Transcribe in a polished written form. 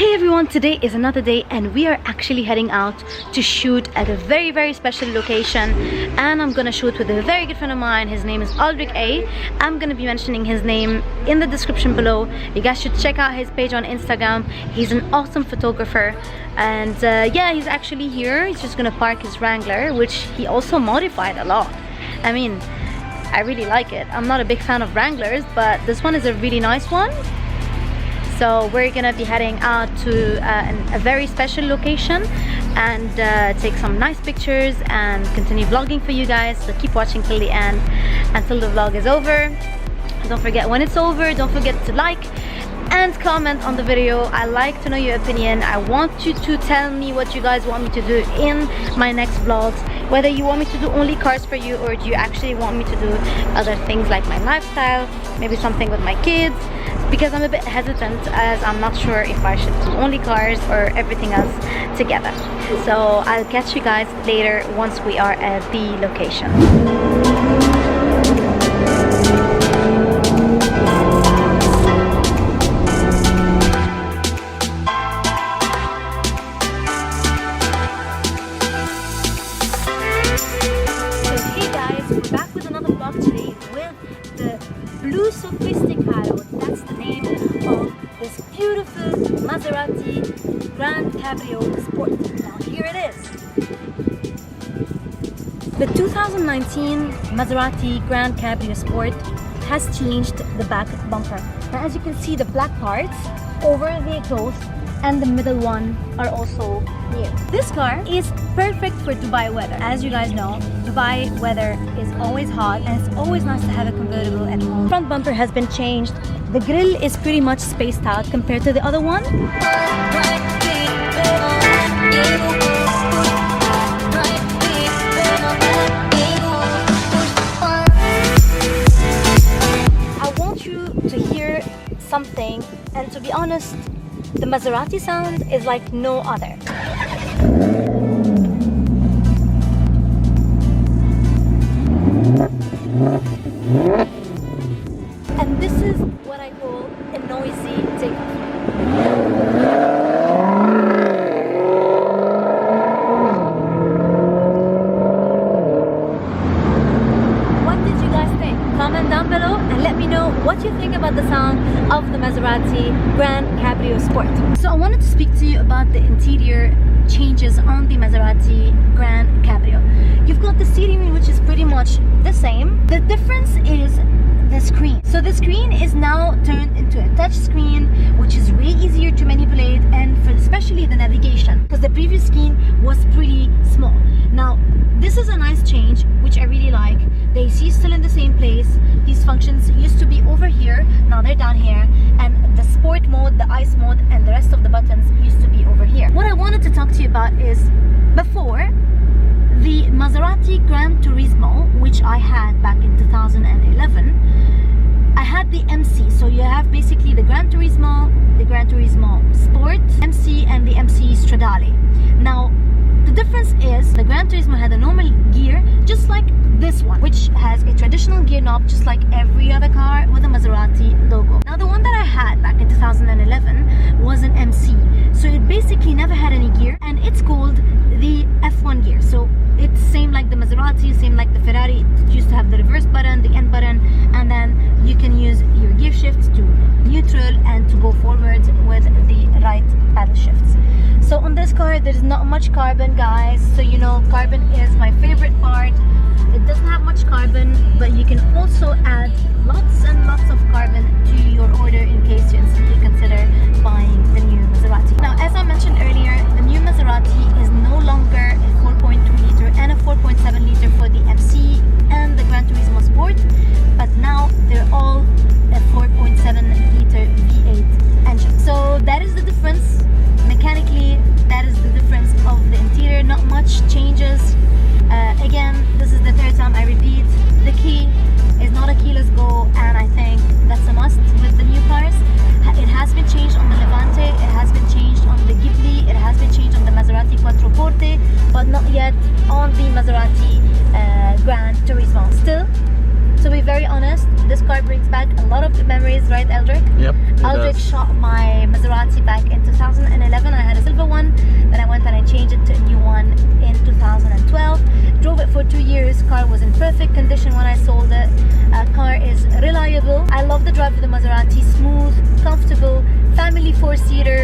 Hey everyone, today is another day and we are actually heading out to shoot at a very special location, and I'm gonna shoot with a very good friend of mine. His name is Aldrich A. I'm gonna be mentioning his name in the description below. You guys should check out his page on Instagram. He's an awesome photographer, and yeah, he's actually here. He's just gonna park his Wrangler, which he also modified a lot. I mean, I really like it. I'm not a big fan of Wranglers, but this one is a really nice one. So we're gonna be heading out to a very special location and take some nice pictures and continue vlogging for you guys. So keep watching till the end, until the vlog is over. Don't forget, when it's over, don't forget to like and comment on the video. I like to know your opinion. I want you to tell me what you guys want me to do in my next vlogs, whether you want me to do only cars for you, or do you actually want me to do other things like my lifestyle, maybe something with my kids, because I'm a bit hesitant as I'm not sure if I should do only cars or everything else together. So I'll catch you guys later once we are at the location. Blue Sofisticado, that's the name of this beautiful Maserati Grancabrio Sports. Now here it is. The 2019 Maserati Grancabrio Sport has changed the back bumper. Now as you can see, the black parts over the exhaust and the middle one are also new. This car is perfect for Dubai weather. As you guys know, Dubai weather is always hot and it's always nice to have a convertible at home. Front bumper has been changed. The grille is pretty much spaced out compared to the other one. I want you to hear something, and to be honest, the Maserati sound is like no other. And this is what I call a noisy takeoff. What did you guys think? Comment down below and let me know what you think about the sound of the Maserati Grancabrio Sport. So I wanted to speak to you about the interior changes on the Maserati Grancabrio. You've got the steering wheel, which is pretty much the same. The difference is the screen. So the screen is now turned into a touch screen, which is way easier to manipulate, and for especially the navigation, because the previous screen was pretty small. Now this is a nice change, which I really like. The AC is still in the same place. These functions used to be over here, now they're down here, and the sport mode, the ice mode, and the rest of the buttons used to be over here. What I wanted to talk to you about is, before, the Maserati Gran Turismo, which I had back in 2011, I had the MC. So you have basically the Gran Turismo Sport, MC, and the MC Stradale. Now, the difference is the Gran Turismo had a normal gear, just like this one, which has a traditional gear knob, just like every other car with a Maserati logo. Now, the one that I had back in 2011 was an MC. So it basically never had any gear, and it's called the F1 gear. So it's same like the Maserati, same like the Ferrari. It used to have the reverse button, the end button, and then you can use your gear shifts to neutral and to go forward with the right paddle shifts. So on this car, there's not much carbon, guys. So you know, carbon is my favorite part. It doesn't have much carbon, but you can also add lots and lots of carbon to your order in case you instantly consider buying the new Maserati. Now, as I mentioned earlier, the new Maserati is no longer a 4.2 liter and a 4.7 liter for the MC and the Gran Turismo Sport, but now they're all a 4.7 liter V8 engine. So that is the difference. Mechanically, that is the difference of the interior. Not much changes. Again, this is the third time I repeat, the key is not a keyless go, and I think that's a must with the new cars. It has been changed on the Levante years. Car was in perfect condition when I sold it. Car is reliable. I love the drive of the Maserati. Smooth, comfortable, family 4-seater.